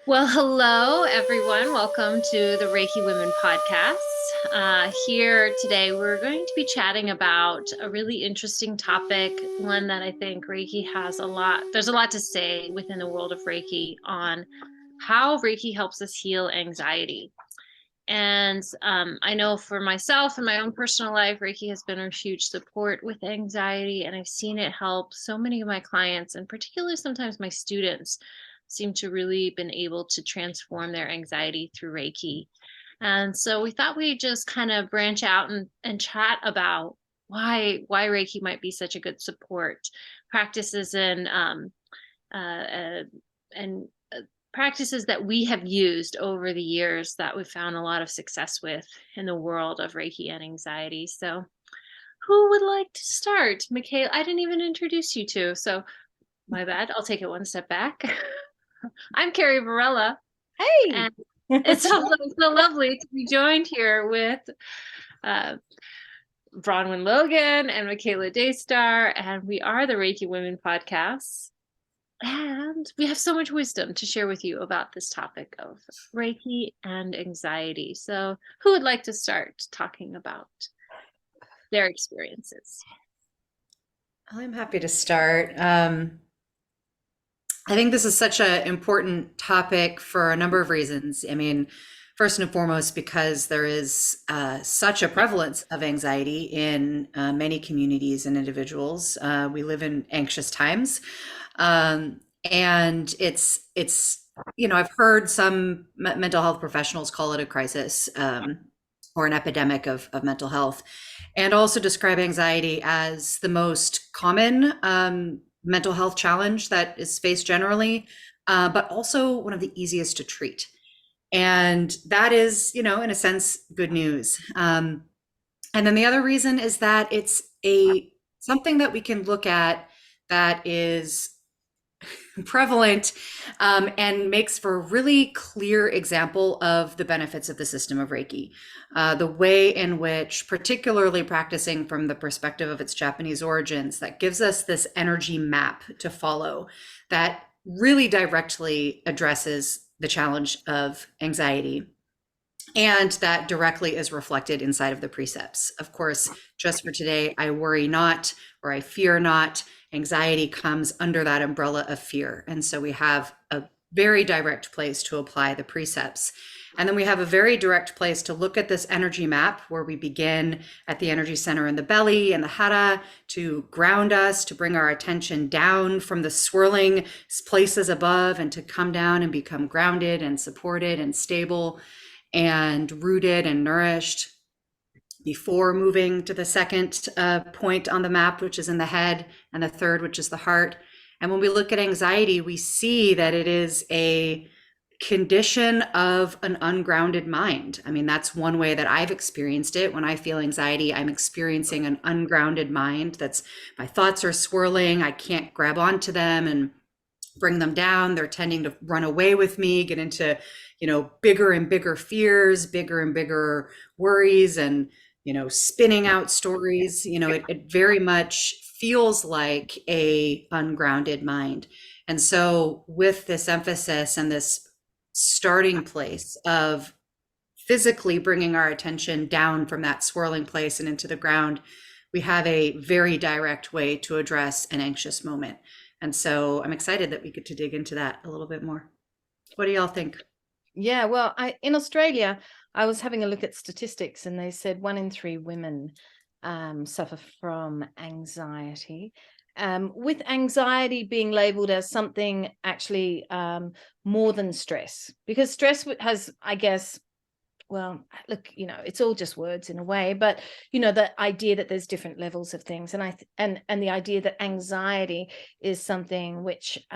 Well, hello, everyone. Welcome to the Reiki Women podcast. Here today, we're going to be chatting about a really interesting topic, one that I think Reiki has there's a lot to say within the world of Reiki on how Reiki helps us heal anxiety. And I know for myself and my own personal life, Reiki has been a huge support with anxiety, and I've seen it help so many of my clients, and particularly sometimes my students seem to really been able to transform their anxiety through Reiki. And so we thought we'd just kind of branch out and chat about why Reiki might be such a good support practices uh, uh, and practices that we have used over the years that we've found a lot of success with in the world of Reiki and anxiety. So who would like to start? Michaela, I didn't even introduce you to, so my bad. I'll take it one step back. I'm Carrie Varela, Hey. and it's so lovely to be joined here with uh, Bronwyn Logan and Michaela Daystar, and we are the Reiki Women podcast. And we have so much wisdom to share with you about this topic of Reiki and anxiety. So, who would like to start talking about their experiences? I'm happy to start. I think this is such an important topic for a number of reasons. I mean, first and foremost, because there is such a prevalence of anxiety in many communities and individuals. We live in anxious times, and I've heard some mental health professionals call it a crisis or an epidemic of mental health, and also describe anxiety as the most common mental health challenge that is faced generally, but also one of the easiest to treat. And that is, in a sense, good news. And then the other reason is that it's a something that we can look at that is prevalent, and makes for a really clear example of the benefits of the system of Reiki. The way in which, particularly practicing from the perspective of its Japanese origins, that gives us this energy map to follow that really directly addresses the challenge of anxiety. And that directly is reflected inside of the precepts. Of course, just for today, I worry not, or I fear not. Anxiety comes under that umbrella of fear. And so we have a very direct place to apply the precepts. And then we have a very direct place to look at this energy map, where we begin at the energy center in the belly and the hara to ground us, to bring our attention down from the swirling places above and to come down and become grounded and supported and stable and rooted and nourished before moving to the second point on the map, which is in the head, and the third, which is the heart. And when we look at anxiety, we see that it is a condition of an ungrounded mind. I mean, that's one way that I've experienced it. When I feel anxiety, I'm experiencing an ungrounded mind. That's my thoughts are swirling. I can't grab onto them and bring them down. They're tending to run away with me, get into, bigger and bigger fears, bigger and bigger worries, and, spinning out stories. It very much feels like a ungrounded mind. And so with this emphasis and this starting place of physically bringing our attention down from that swirling place and into the ground, we have a very direct way to address an anxious moment. And so I'm excited that we get to dig into that a little bit more. What do y'all think? Yeah, well, in Australia, I was having a look at statistics, and they said 1 in 3 women suffer from anxiety. With anxiety being labeled as something actually more than stress, because stress has, I guess, well, look, it's all just words in a way, but the idea that there's different levels of things, and the idea that anxiety is something which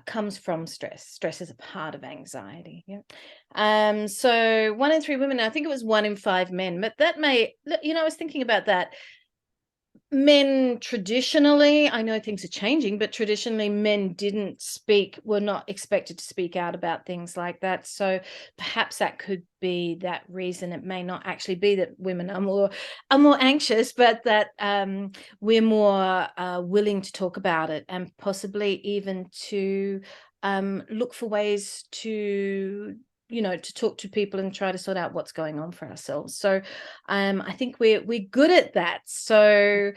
comes from stress. Stress is a part of anxiety. Yeah. So 1 in 3 women, I think it was 1 in 5 men, but that may, I was thinking about that. Men traditionally, I know things are changing, but traditionally men were not expected to speak out about things like that. So perhaps that could be that reason. It may not actually be that women are more anxious, but that we're more willing to talk about it, and possibly even to look for ways to, to talk to people and try to sort out what's going on for ourselves. So I think we're good at that. So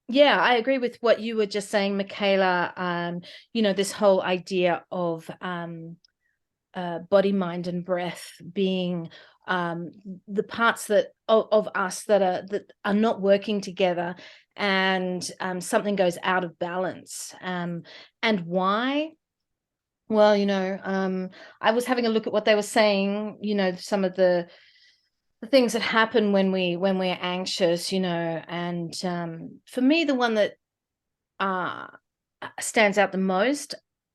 yeah, I agree with what you were just saying, Michaela. This whole idea of body, mind, and breath being the parts of us that are not working together, and something goes out of balance. And why? Well, I was having a look at what they were saying. Some of the things that happen when we're anxious. And for me, the one that uh stands out the most,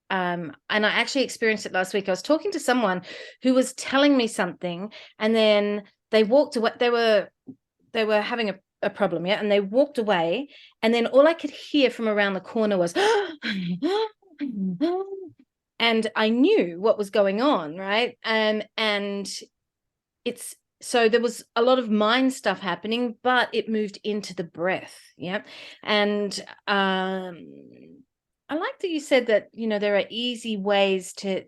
and I actually experienced it last week. I was talking to someone who was telling me something, and then they walked away. They were having a problem, yeah, and they walked away, and then all I could hear from around the corner was and I knew what was going on, right? And it's so there was a lot of mind stuff happening, but it moved into the breath, yeah. And I like that you said that there are easy ways to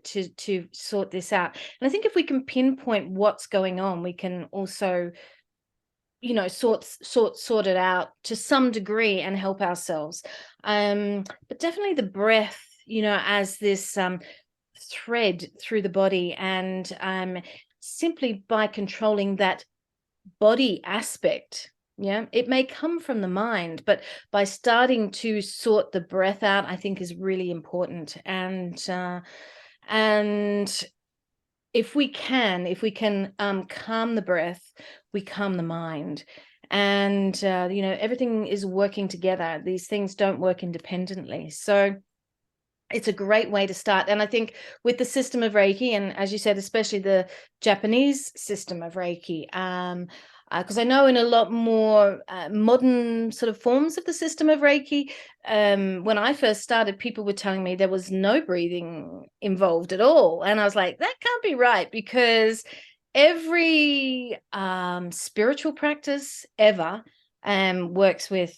sort this out. And I think if we can pinpoint what's going on, we can also sort it out to some degree and help ourselves. But definitely the breath, as this thread through the body, and simply by controlling that body aspect, yeah, it may come from the mind, but by starting to sort the breath out, I think is really important. And if we can calm the breath, we calm the mind. And everything is working together. These things don't work independently. So it's a great way to start. And I think with the system of Reiki, and as you said, especially the Japanese system of Reiki, because I know in a lot more modern sort of forms of the system of Reiki, when I first started, people were telling me there was no breathing involved at all. And I was like, that can't be right, because every spiritual practice ever works with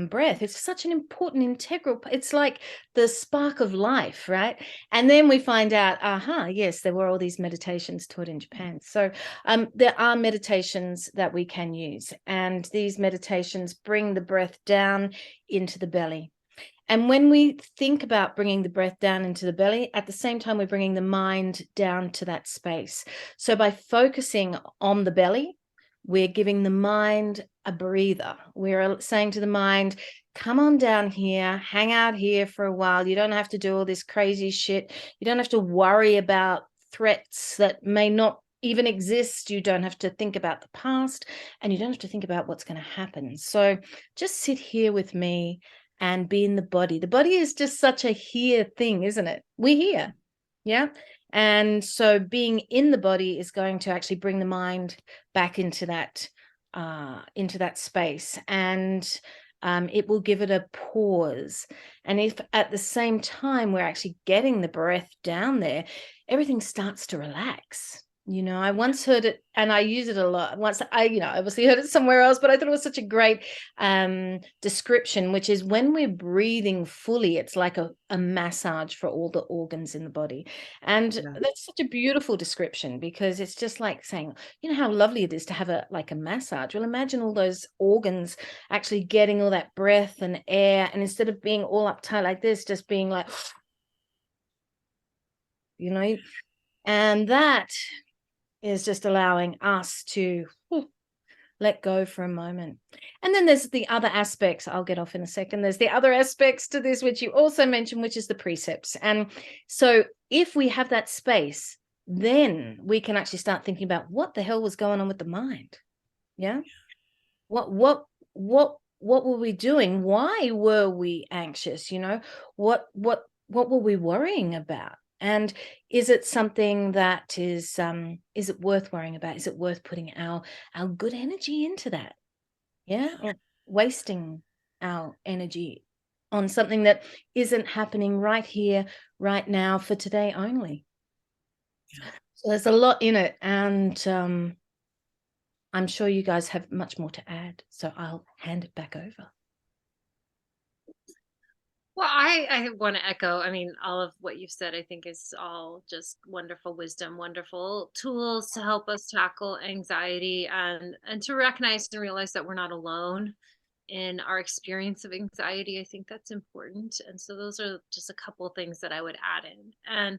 breath. It's such an important integral. It's like the spark of life, right? And then we find out, yes, there were all these meditations taught in Japan. So there are meditations that we can use, and these meditations bring the breath down into the belly. And when we think about bringing the breath down into the belly, at the same time, we're bringing the mind down to that space. So by focusing on the belly, we're giving the mind a breather. We're saying to the mind, come on down here, hang out here for a while. You don't have to do all this crazy shit. You don't have to worry about threats that may not even exist. You don't have to think about the past, and you don't have to think about what's going to happen. So just sit here with me and be in the body. The body is just such a here thing, isn't it? We're here. Yeah. And so being in the body is going to actually bring the mind back into that space, and it will give it a pause. And if at the same time we're actually getting the breath down there, everything starts to relax. I once heard it, and I use it a lot. Once I obviously heard it somewhere else, but I thought it was such a great description, which is when we're breathing fully, it's like a massage for all the organs in the body. And that's such a beautiful description, because it's just like saying, how lovely it is to have a massage. Well, imagine all those organs actually getting all that breath and air, and instead of being all uptight like this, just being like, and that is just allowing us to let go for a moment. And then there's the other aspects. I'll get off in a second. There's the other aspects to this, which you also mentioned, which is the precepts. And so if we have that space, then we can actually start thinking about what the hell was going on with the mind. Yeah. What were we doing? Why were we anxious? What were we worrying about? And is it something that is it worth worrying about? Is it worth putting our good energy into that? Yeah. Or wasting our energy on something that isn't happening right here, right now, for today only. So there's a lot in it. And I'm sure you guys have much more to add. So I'll hand it back over. Well, I want to echo, I mean, all of what you've said, I think is all just wonderful wisdom, wonderful tools to help us tackle anxiety and to recognize and realize that we're not alone in our experience of anxiety. I think that's important. And so those are just a couple of things that I would add in. And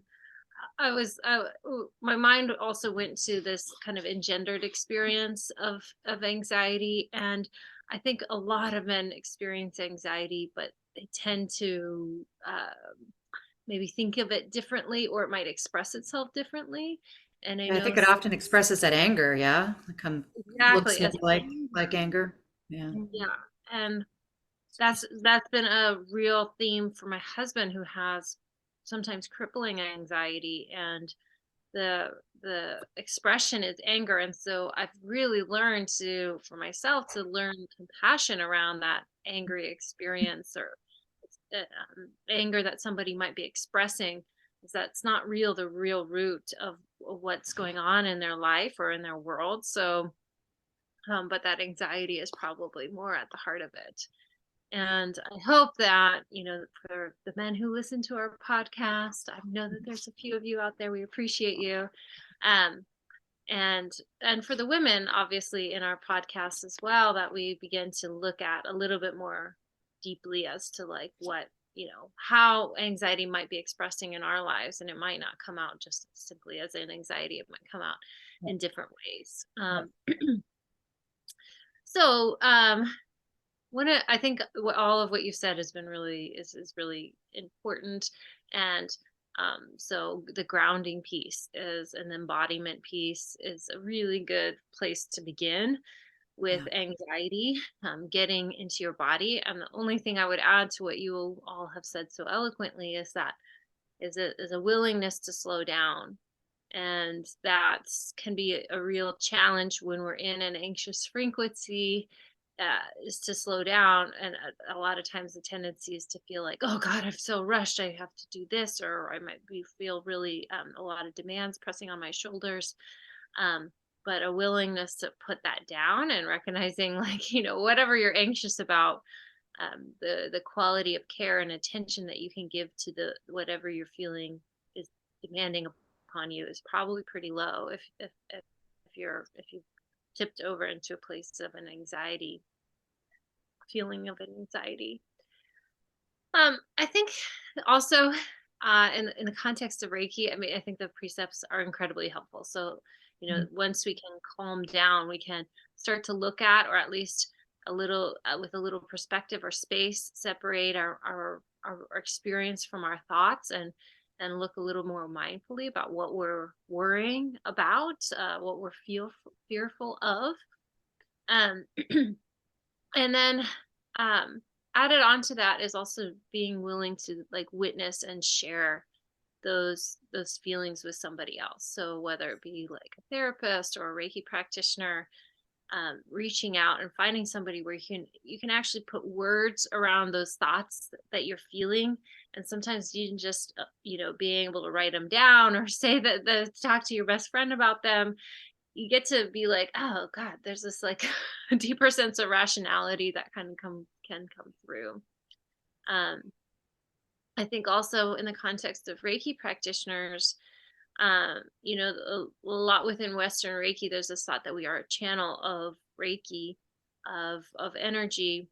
my mind also went to this kind of engendered experience of anxiety, and I think a lot of men experience anxiety, but they tend to maybe think of it differently, or it might express itself differently. And I I know think it often expresses that anger, yeah? It looks exactly more as like anger. Yeah. Mhm. yeah, and that's been a real theme for my husband, who has sometimes crippling anxiety, and the the expression is anger. And so I've really learned to for myself to learn compassion around that angry experience, or anger that somebody might be expressing, is that's not real the real root of what's going on in their life or in their world. So but that anxiety is probably more at the heart of it. And I hope that, for the men who listen to our podcast, I know that there's a few of you out there. We appreciate you. Um, and and for the women, obviously, in our podcast as well, that we begin to look at a little bit more deeply as to like what, how anxiety might be expressing in our lives. And it might not come out just simply as an anxiety, it might come out in different ways. So I think all of what you said has been really is really important. And so the grounding piece is an embodiment piece is a really good place to begin with Yeah. anxiety, getting into your body. And the only thing I would add to what you all have said so eloquently is that is a willingness to slow down. And that can be a real challenge when we're in an anxious frequency, is to slow down. And a lot of times the tendency is to feel like, oh God, I'm so rushed, I have to do this, or I might feel really a lot of demands pressing on my shoulders. um, but a willingness to put that down and recognizing like, whatever you're anxious about, the quality of care and attention that you can give to the whatever you're feeling is demanding upon you is probably pretty low, if you've tipped over into a place of an anxiety feeling of anxiety. I think also, in the context of Reiki, I mean, I think the precepts are incredibly helpful. So, Mhm. once we can calm down, we can start to look at, or at least a little, with a little perspective or space, separate our experience from our thoughts, and look a little more mindfully about what we're worrying about, what we're fearful of. Um, and then um added on to that is also being willing to like witness and share those feelings with somebody else. So whether it be like a therapist or a Reiki practitioner, reaching out and finding somebody where you can actually put words around those thoughts that you're feeling. And sometimes you can just being able to write them down, or say that talk to your best friend about them, you get to be like, oh God, there's this like deeper sense of rationality that can come through. Um, I think also in the context of Reiki practitioners, a lot within Western Reiki, there's this thought that we are a channel of Reiki, of energy.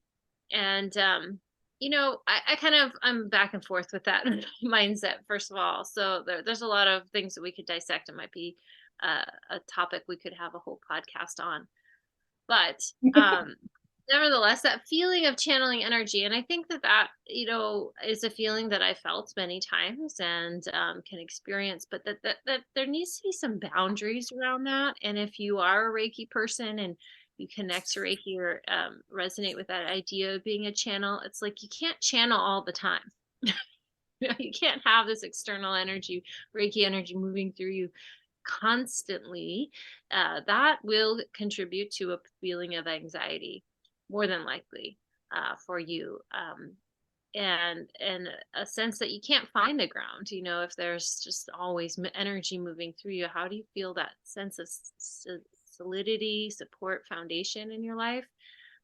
And I kind of I'm back and forth with that mindset, first of all. So there's a lot of things that we could dissect. It might be a topic we could have a whole podcast on. But nevertheless, that feeling of channeling energy, and I think that is a feeling that I felt many times and can experience, but that there needs to be some boundaries around that. And if you are a Reiki person and you connect to Reiki, or resonate with that idea of being a channel, it's like you can't channel all the time. You can't have this external energy, Reiki energy, moving through you constantly. That will contribute to a feeling of anxiety, more than likely, for you. And a sense that you can't find the ground. If there's just always energy moving through you, how do you feel that sense of solidity, support, foundation in your life?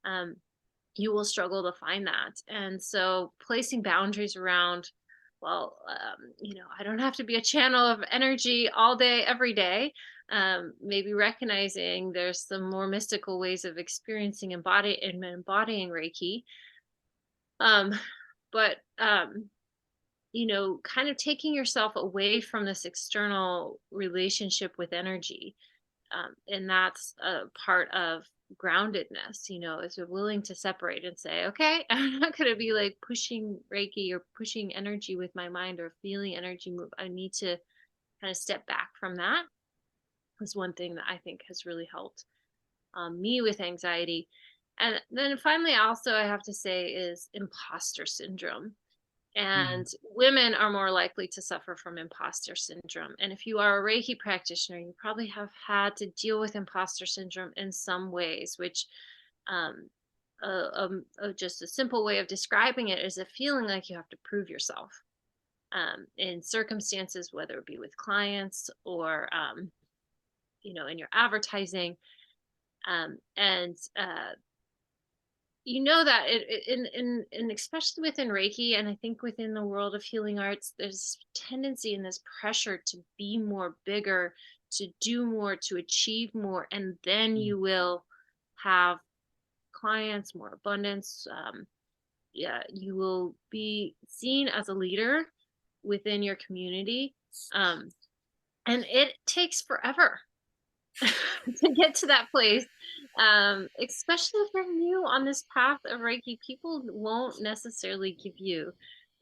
Um, you will struggle to find that. And so placing boundaries around, well, I don't have to be a channel of energy all day, every day. Maybe recognizing there's some more mystical ways of experiencing embodying Reiki. Um, but kind of taking yourself away from this external relationship with energy. And that's a part of groundedness, is you're willing to separate and say, okay, I'm not going to be like pushing Reiki or pushing energy with my mind or feeling energy move. I need to kind of step back from that. Is one thing that I think has really helped me with anxiety. And then finally, also, I have to say is imposter syndrome. And women are more likely to suffer from imposter syndrome. And if you are a Reiki practitioner, you probably have had to deal with imposter syndrome in some ways, which um, just a simple way of describing it is a feeling like you have to prove yourself in circumstances, whether it be with clients or, in your advertising. And that in especially within Reiki, and I think within the world of healing arts, there's tendency in this pressure to be more, bigger, to do more, to achieve more, and then you will have clients, more abundance. Yeah, you will be seen as a leader within your community, and it takes forever to get to that place. Especially if you're new on this path of Reiki, people won't necessarily give you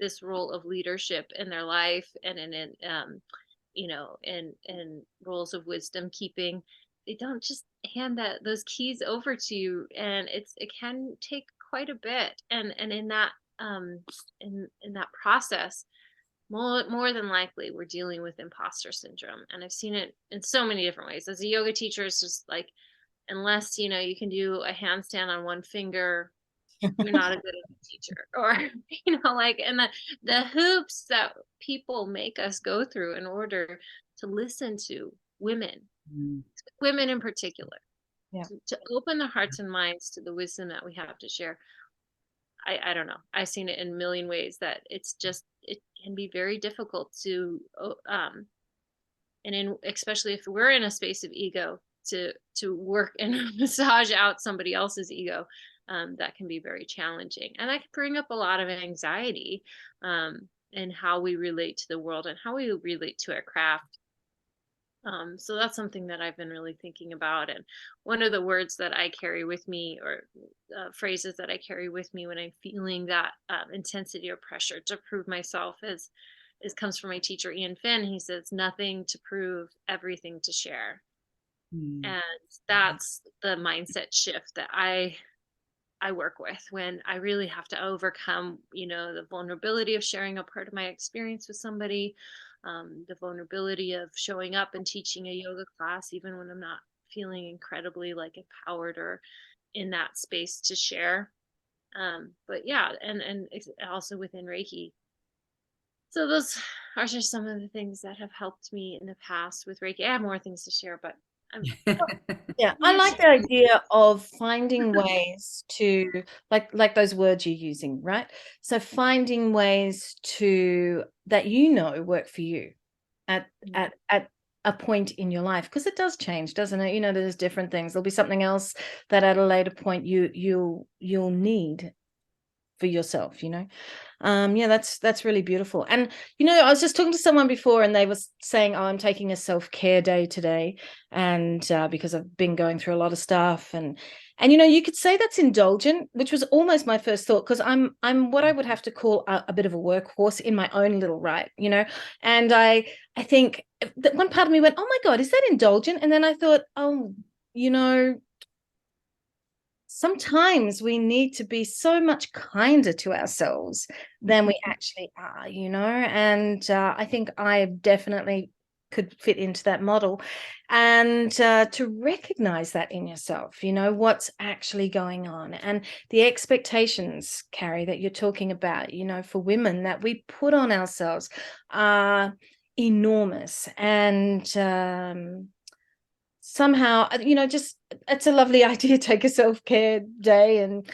this role of leadership in their life and in roles of wisdom keeping. They don't just hand those keys over to you, and it can take quite a bit. And in that in that process, more than likely we're dealing with imposter syndrome. And I've seen it in so many different ways. As a yoga teacher, it's just like, unless you can do a handstand on one finger, you're not a good teacher. Or and the hoops that people make us go through in order to listen to women in particular, to open their hearts and minds to the wisdom that we have to share. I don't know. I've seen it in a million ways that it can be very difficult to, especially if we're in a space of ego, to work and massage out somebody else's ego. That can be very challenging, and that can bring up a lot of anxiety in how we relate to the world and how we relate to our craft. So that's something that I've been really thinking about. And one of the words that I carry with me, or phrases that I carry with me when I'm feeling that intensity or pressure to prove myself, is comes from my teacher, Ian Finn. He says, nothing to prove, everything to share. And that's the mindset shift that I work with when I really have to overcome, the vulnerability of sharing a part of my experience with somebody, the vulnerability of showing up and teaching a yoga class, even when I'm not feeling incredibly like empowered or in that space to share. But yeah, and also within Reiki. So those are just some of the things that have helped me in the past with Reiki. I have more things to share, but yeah, I like the idea of finding ways to, like those words you're using, right? So finding ways to that work for you at a point in your life, because it does change, doesn't it? There's different things. There'll be something else that at a later point you'll need for yourself. That's really beautiful. And I was just talking to someone before, and they was saying, oh, I'm taking a self-care day today, and because I've been going through a lot of stuff, and you could say that's indulgent, which was almost my first thought, because I'm what I would have to call a bit of a workhorse in my own little right, and I think that one part of me went, oh my God, is that indulgent? And then I thought, oh, sometimes we need to be so much kinder to ourselves than we actually are, and I think I definitely could fit into that model. And to recognize that in yourself, what's actually going on, and the expectations, Carrie, that you're talking about, for women that we put on ourselves are enormous. And somehow, just it's a lovely idea. Take a self-care day and,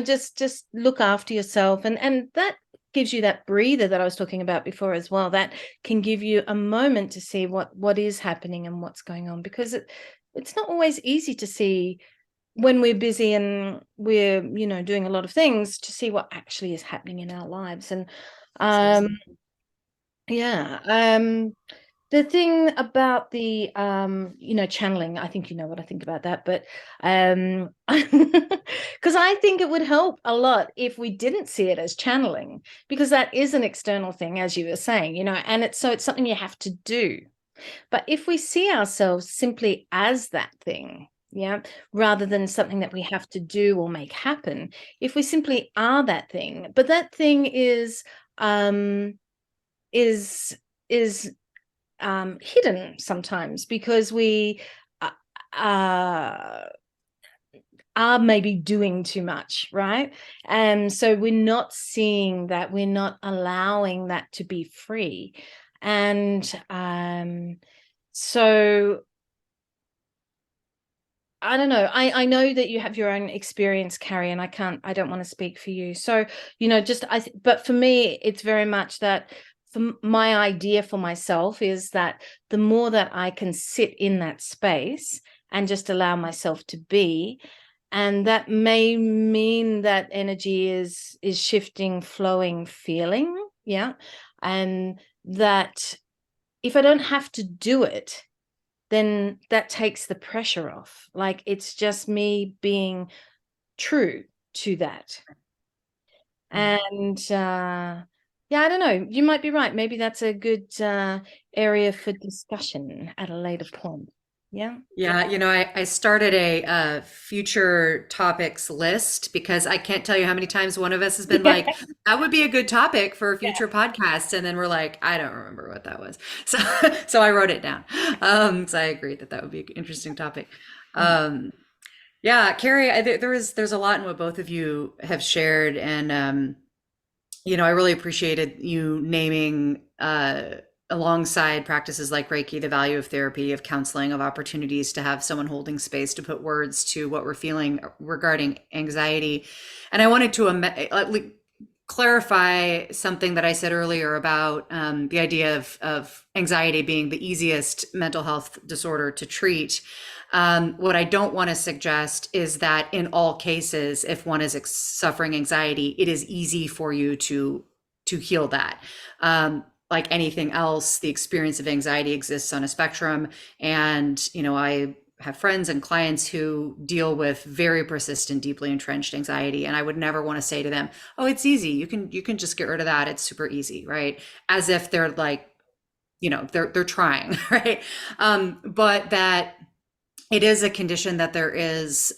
just look after yourself. And that gives you that breather that I was talking about before as well. That can give you a moment to see what is happening and what's going on, because it's not always easy to see when we're busy and we're, doing a lot of things, to see what actually is happening in our lives. And yeah, the thing about the channeling, I think you know what I think about that, but because I think it would help a lot if we didn't see it as channeling, because that is an external thing, as you were saying, and it's something you have to do. But if we see ourselves simply as that thing, yeah, rather than something that we have to do or make happen, if we simply are that thing, but that thing um is hidden sometimes, because we uh, uh, are maybe doing too much, right? And so we're not seeing that, we're not allowing that to be free. And so I don't know. I know that you have your own experience, Carrie, and I don't want to speak for you. So, but for me, it's very much that, my idea for myself is that the more that I can sit in that space and just allow myself to be, and that may mean that energy is shifting, flowing, feeling, yeah. And that if I don't have to do it, then that takes the pressure off. Like, it's just me being true to that. And yeah, I don't know. You might be right. Maybe that's a good area for discussion at a later point. Yeah. Yeah, I started a future topics list because I can't tell you how many times one of us has been like, that would be a good topic for a future podcast. And then we're like, I don't remember what that was. So, so I wrote it down. So I agreed that that would be an interesting topic. Yeah, Carrie, there's a lot in what both of you have shared. And, I really appreciated you naming, alongside practices like Reiki, the value of therapy, of counseling, of opportunities to have someone holding space to put words to what we're feeling regarding anxiety. And I wanted to clarify something that I said earlier about the idea of anxiety being the easiest mental health disorder to treat. What I don't want to suggest is that in all cases, if one is suffering anxiety, it is easy for you to heal that. Like anything else, the experience of anxiety exists on a spectrum. And, I have friends and clients who deal with very persistent, deeply entrenched anxiety. And I would never want to say to them, oh, it's easy. You can just get rid of that. It's super easy, right? As if they're like, they're trying, right? But that it is a condition that there is,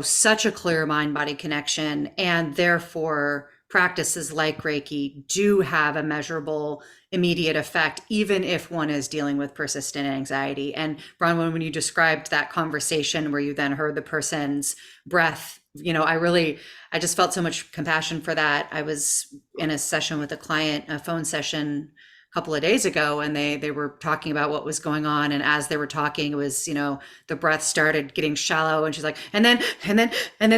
such a clear mind body connection, and therefore practices like Reiki do have a measurable immediate effect, even if one is dealing with persistent anxiety. And Bronwyn, when you described that conversation where you then heard the person's breath, I just felt so much compassion for that. I was in a session with a client, a phone session couple of days ago, and they were talking about what was going on, and as they were talking, it was, the breath started getting shallow, and she's like, and then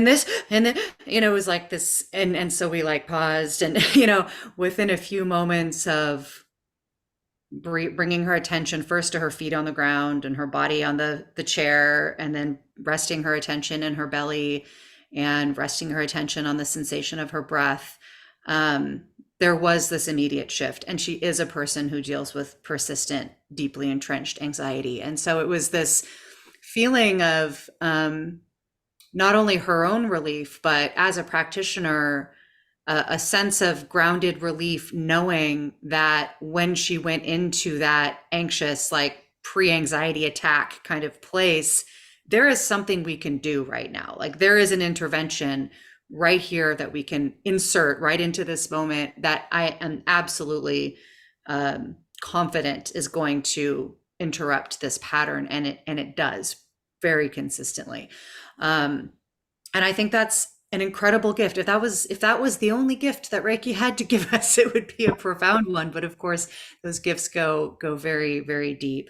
this, and then, it was like this, and so we like paused, and within a few moments of bringing her attention first to her feet on the ground and her body on the chair, and then resting her attention in her belly and resting her attention on the sensation of her breath, there was this immediate shift. And she is a person who deals with persistent, deeply entrenched anxiety. And so it was this feeling of not only her own relief, but as a practitioner, a sense of grounded relief, knowing that when she went into that anxious, like pre-anxiety attack kind of place, there is something we can do right now. Like there is an intervention right here that we can insert right into this moment that I am absolutely confident is going to interrupt this pattern, and it does very consistently. And I think that's an incredible gift. If that was the only gift that Reiki had to give us, it would be a profound one. But of course, those gifts go very, very deep.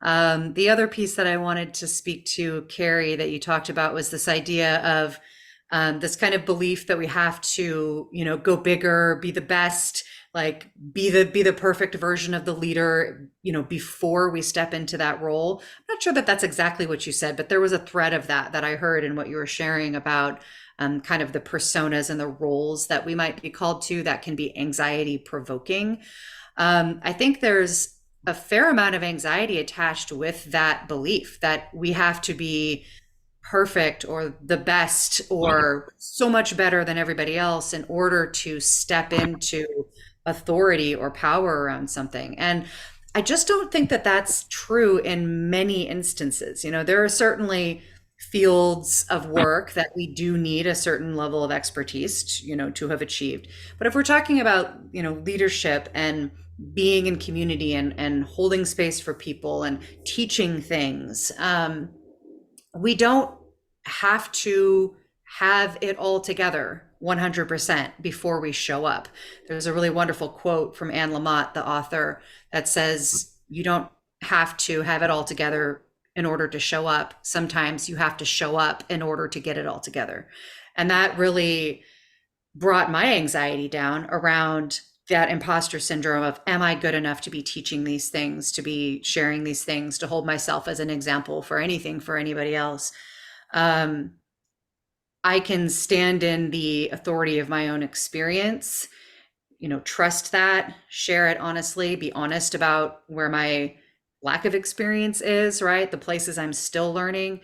The other piece that I wanted to speak to, Carrie, that you talked about was this idea of this kind of belief that we have to, go bigger, be the best, like be the perfect version of the leader, before we step into that role. I'm not sure that that's exactly what you said, but there was a thread of that I heard in what you were sharing about kind of the personas and the roles that we might be called to that can be anxiety provoking. I think there's a fair amount of anxiety attached with that belief that we have to be perfect or the best or so much better than everybody else in order to step into authority or power around something. And I just don't think that that's true in many instances. There are certainly fields of work that we do need a certain level of expertise, to have achieved. But if we're talking about, leadership and being in community and holding space for people and teaching things, we don't have to have it all together 100% before we show up. There's a really wonderful quote from Anne Lamott, the author, that says, you don't have to have it all together in order to show up. Sometimes you have to show up in order to get it all together. And that really brought my anxiety down around that imposter syndrome of, am I good enough to be teaching these things, to be sharing these things, to hold myself as an example for anything, for anybody else? I can stand in the authority of my own experience, trust that, share it honestly, be honest about where my lack of experience is, right? The places I'm still learning.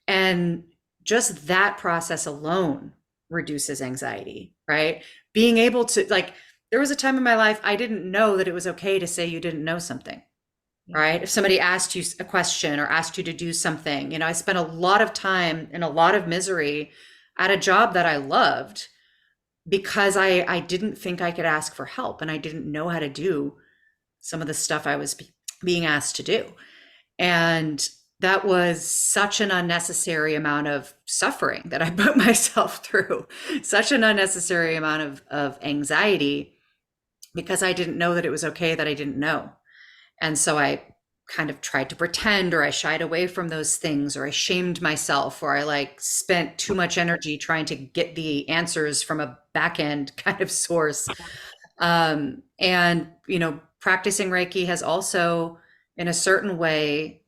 And just that process alone reduces anxiety, right? Being able to, like, there was a time in my life I didn't know that it was okay to say you didn't know something, right? If somebody asked you a question or asked you to do something, I spent a lot of time and a lot of misery at a job that I loved because I didn't think I could ask for help and I didn't know how to do some of the stuff I was being asked to do. And that was such an unnecessary amount of suffering that I put myself through, such an unnecessary amount of anxiety because I didn't know that it was okay that I didn't know. And so I kind of tried to pretend, or I shied away from those things, or I shamed myself, or I spent too much energy trying to get the answers from a back end kind of source. And, practicing Reiki has also, in a certain way,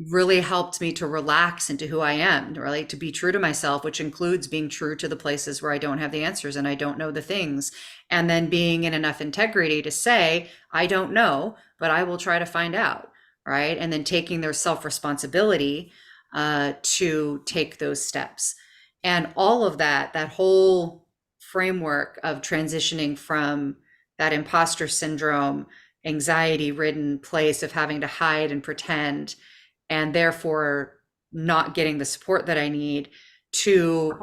really helped me to relax into who I am, really to be true to myself, which includes being true to the places where I don't have the answers and I don't know the things. And then being in enough integrity to say, I don't know, but I will try to find out, right? And then taking their self-responsibility to take those steps. And all of that whole framework of transitioning from that imposter syndrome, anxiety-ridden place of having to hide and pretend, and therefore not getting the support that I need, to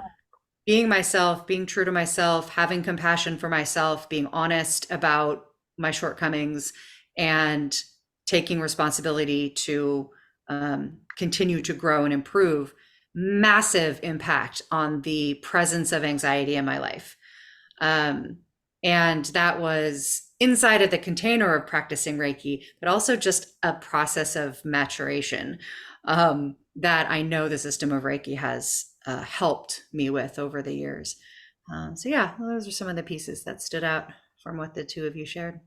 being myself, being true to myself, having compassion for myself, being honest about my shortcomings, and taking responsibility to continue to grow and improve. Massive impact on the presence of anxiety in my life. And that was inside of the container of practicing Reiki, but also just a process of maturation that I know the system of Reiki has helped me with over the years. So yeah, those are some of the pieces that stood out from what the two of you shared.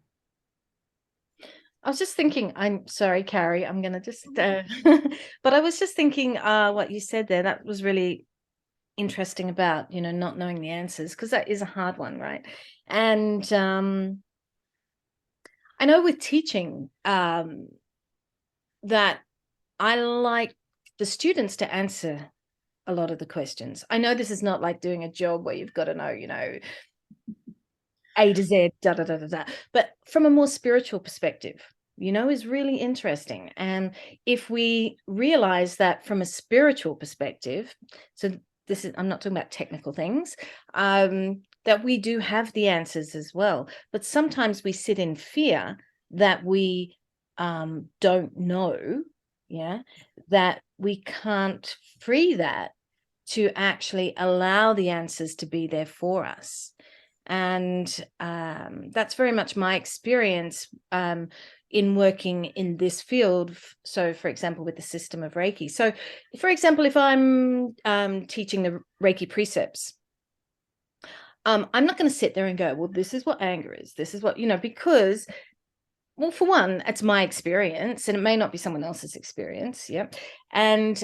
I was just thinking, I'm sorry, Carrie, I'm going to just, but I was just thinking what you said there, that was really interesting about, not knowing the answers, because that is a hard one, right? And I know with teaching that I like the students to answer a lot of the questions. I know this is not like doing a job where you've got to know, A to Z, da, da, da, da, da. But from a more spiritual perspective, is really interesting. And if we realize that from a spiritual perspective, so I'm not talking about technical things, that we do have the answers as well. But sometimes we sit in fear that we don't know, that we can't free that to actually allow the answers to be there for us. And that's very much my experience. in working in this field. So, for example, with the system of Reiki. So, for example, if I'm teaching the Reiki precepts, I'm not going to sit there and go, well, this is what anger is. This is what, because, well, for one, it's my experience, and it may not be someone else's experience. Yeah. And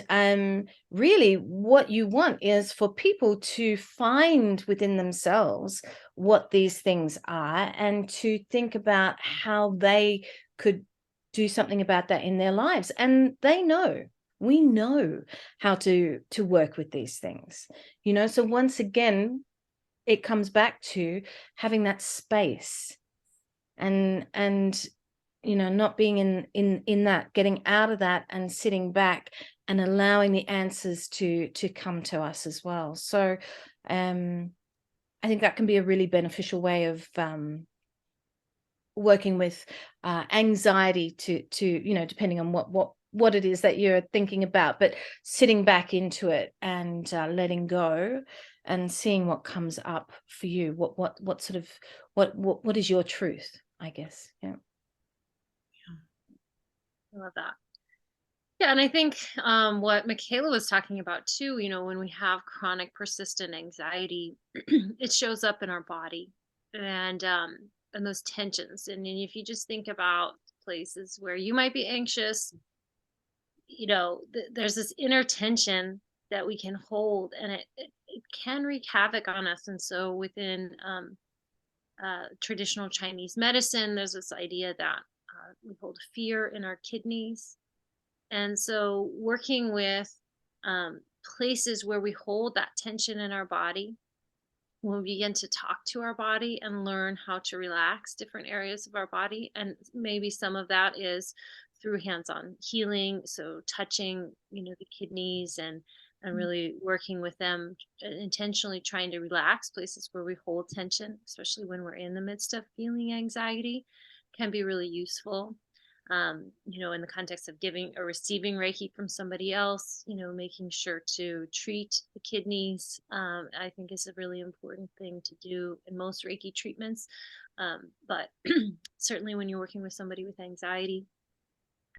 really what you want is for people to find within themselves what these things are, and to think about how they could do something about that in their lives. And we know how to work with these things, so once again, it comes back to having that space, and not being in that, getting out of that and sitting back and allowing the answers to come to us as well. So I think that can be a really beneficial way of working with anxiety, to depending on what it is that you're thinking about, but sitting back into it and letting go and seeing what comes up for you. What sort of what is your truth, I guess. Yeah. I love that. Yeah, and I think what Michaela was talking about too, when we have chronic persistent anxiety, it shows up in our body, and those tensions. And then if you just think about places where you might be anxious, there's this inner tension that we can hold, and it can wreak havoc on us. And so within traditional Chinese medicine, there's this idea that we hold fear in our kidneys. And so working with places where we hold that tension in our body, when we begin to talk to our body and learn how to relax different areas of our body. And maybe some of that is through hands-on healing. So touching, the kidneys, and really working with them, intentionally trying to relax places where we hold tension, especially when we're in the midst of feeling anxiety, can be really useful. In the context of giving or receiving Reiki from somebody else, making sure to treat the kidneys, I think is a really important thing to do in most Reiki treatments. But certainly when you're working with somebody with anxiety,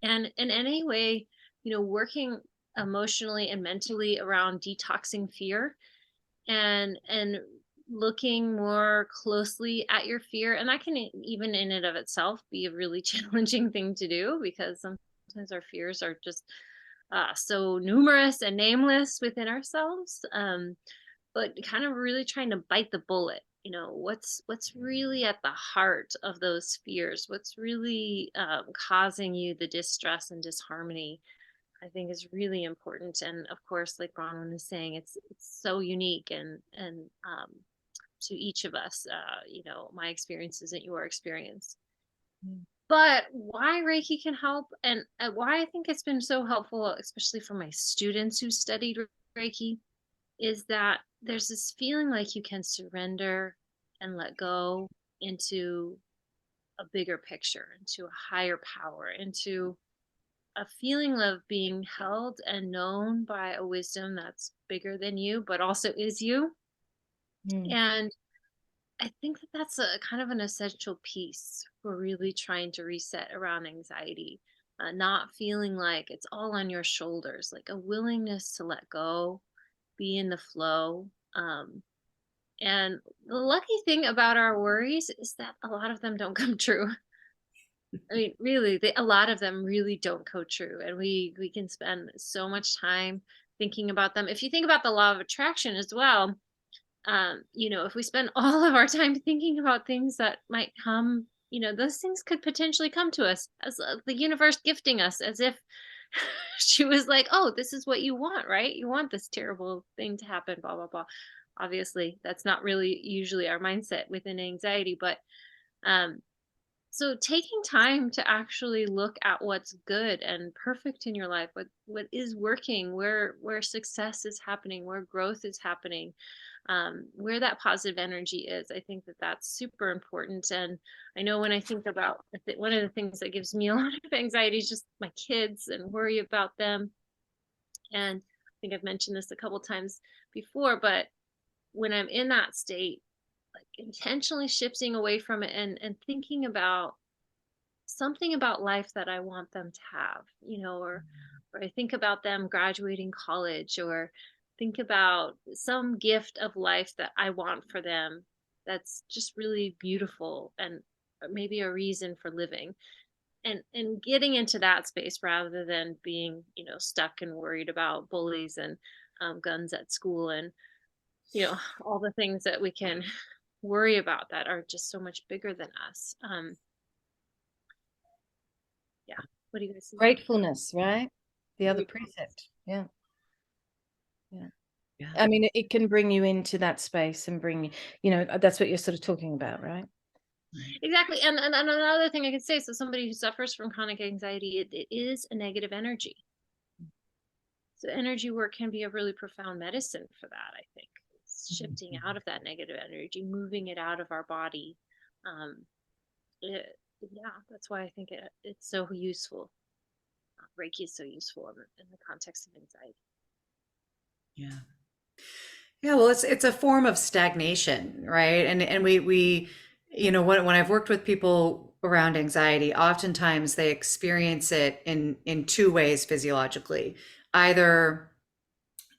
and in any way, working emotionally and mentally around detoxing fear, and looking more closely at your fear. And that can even in and of itself be a really challenging thing to do, because sometimes our fears are just so numerous and nameless within ourselves. But kind of really trying to bite the bullet, what's really at the heart of those fears, what's really causing you the distress and disharmony, I think is really important. And of course, like Bronwyn is saying, it's so unique and to each of us. My experience isn't your experience. But why Reiki can help, and why I think it's been so helpful, especially for my students who studied Reiki, is that there's this feeling like you can surrender and let go into a bigger picture, into a higher power, into a feeling of being held and known by a wisdom that's bigger than you, but also is you. And I think that that's a kind of an essential piece for really trying to reset around anxiety, not feeling like it's all on your shoulders, like a willingness to let go, be in the flow. And the lucky thing about our worries is that a lot of them don't come true. I mean, really, a lot of them really don't go true, and we can spend so much time thinking about them. If you think about the law of attraction as well, if we spend all of our time thinking about things that might come, those things could potentially come to us as the universe gifting us, as if she was like, "Oh, this is what you want, right? You want this terrible thing to happen." Blah blah blah. Obviously, that's not really usually our mindset within anxiety, but um, so taking time to actually look at what's good and perfect in your life, what is working, where success is happening, where growth is happening, where that positive energy is. I think that that's super important. And I know when I think about one of the things that gives me a lot of anxiety is just my kids and worry about them. And I think I've mentioned this a couple times before, but when I'm in that state, like intentionally shifting away from it and thinking about something about life that I want them to have, or I think about them graduating college, or think about some gift of life that I want for them that's just really beautiful, and maybe a reason for living, and getting into that space rather than being, stuck and worried about bullies and guns at school, and all the things that we can worry about that are just so much bigger than us. Yeah. What do you guys think? Gratefulness, right? The other Gratefulness. precept. Yeah. Yeah. Yeah. I mean, it can bring you into that space and bring, that's what you're sort of talking about, right? Exactly. And another thing I could say, so somebody who suffers from chronic anxiety, it is a negative energy. So energy work can be a really profound medicine for that, I think. It's shifting out of that negative energy, moving it out of our body. Um, yeah, that's why I think it's so useful. Reiki is so useful in the context of anxiety. Yeah. Yeah, well, it's a form of stagnation, right? And we when I've worked with people around anxiety, oftentimes they experience it in two ways physiologically. Either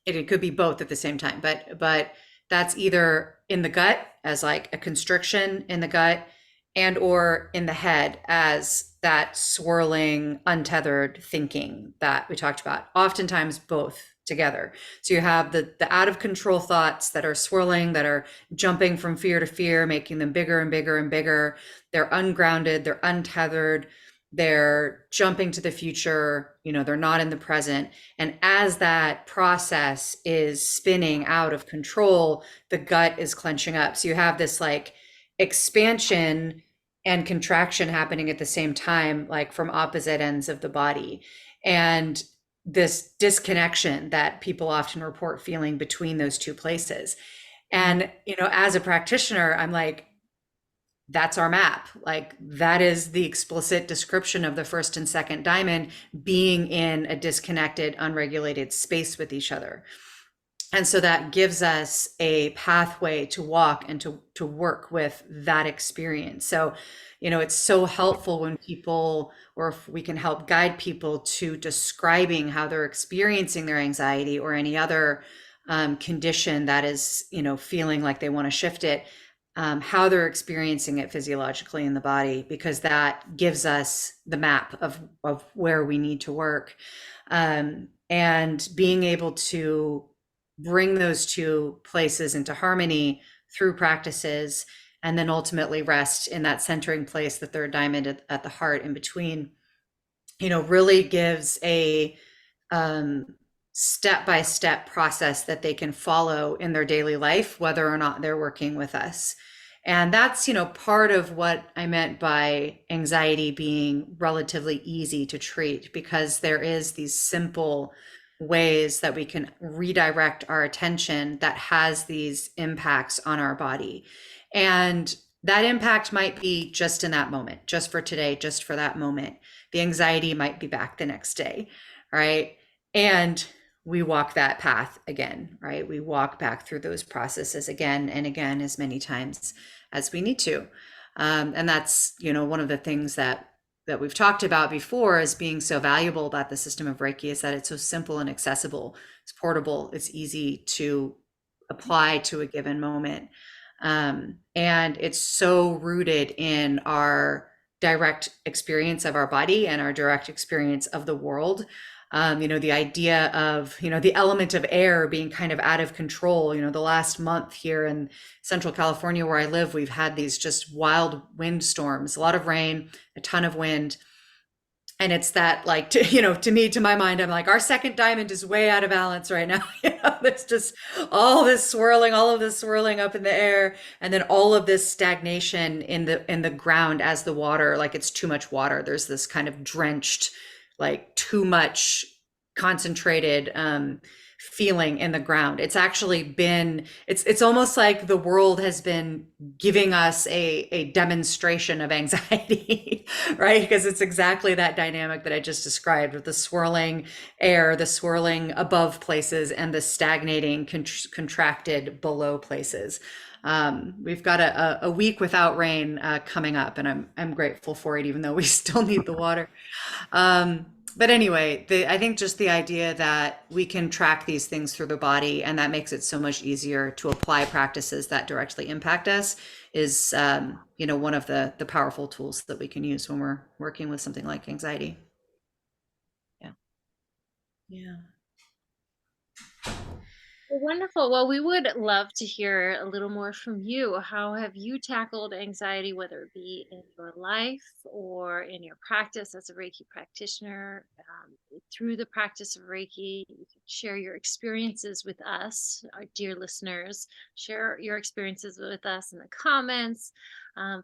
it could be both at the same time, but that's either in the gut as like a constriction in the gut, and or in the head as that swirling untethered thinking that we talked about, oftentimes both together. So you have the out of control thoughts that are swirling, that are jumping from fear to fear, making them bigger and bigger and bigger. They're ungrounded, they're untethered, they're jumping to the future, they're not in the present. And as that process is spinning out of control, the gut is clenching up. So you have this like expansion and contraction happening at the same time, like from opposite ends of the body. And this disconnection that people often report feeling between those two places. And, as a practitioner, I'm like, that's our map. Like that is the explicit description of the first and second diamond being in a disconnected, unregulated space with each other. And so that gives us a pathway to walk and to work with that experience. So, it's so helpful when people, or if we can help guide people to describing how they're experiencing their anxiety or any other condition that is, feeling like they want to shift it, how they're experiencing it physiologically in the body, because that gives us the map of where we need to work. And being able to bring those two places into harmony through practices, and then ultimately rest in that centering place, the third diamond at the heart in between, really gives a step-by-step process that they can follow in their daily life, whether or not they're working with us. And that's, part of what I meant by anxiety being relatively easy to treat, because there is these simple ways that we can redirect our attention that has these impacts on our body. And that impact might be just in that moment, just for today, just for that moment. The anxiety might be back the next day, right? And we walk that path again, right? We walk back through those processes again and again, as many times as we need to. And that's, one of the things that we've talked about before as being so valuable about the system of Reiki, is that it's so simple and accessible. It's portable. It's easy to apply to a given moment. And it's so rooted in our direct experience of our body and our direct experience of the world. The idea of, the element of air being kind of out of control. The last month here in Central California where I live, we've had these just wild wind storms, a lot of rain, a ton of wind. And it's that, like, to me, to my mind, I'm like, our second diamond is way out of balance right now. There's just all of this swirling up in the air, and then all of this stagnation in the ground as the water, like it's too much water. There's this kind of drenched, like too much concentrated feeling in the ground. It's actually been, it's almost like the world has been giving us a demonstration of anxiety, right? Because it's exactly that dynamic that I just described, with the swirling air, the swirling above places, and the stagnating, contracted below places. We've got a week without rain coming up, and I'm grateful for it, even though we still need the water. But anyway, I think just the idea that we can track these things through the body, and that makes it so much easier to apply practices that directly impact us, is one of the powerful tools that we can use when we're working with something like anxiety. Yeah. Yeah. Well, wonderful. Well, we would love to hear a little more from you. How have you tackled anxiety, whether it be in your life or in your practice as a Reiki practitioner? Through the practice of Reiki, you can share your experiences with us, our dear listeners. Share your experiences with us in the comments.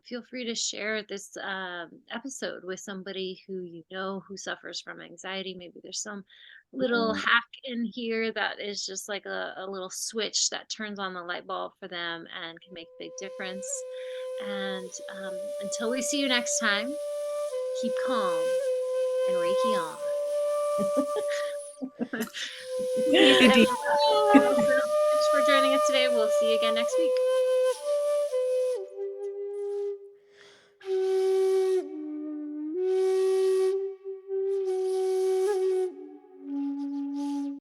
Feel free to share this episode with somebody who you know who suffers from anxiety. Maybe there's some little hack in here that is just like a little switch that turns on the light bulb for them and can make a big difference. And until we see you next time, keep calm and Reiki on. Thanks, Indeed. everyone. Thanks for joining us today. We'll see you again next week.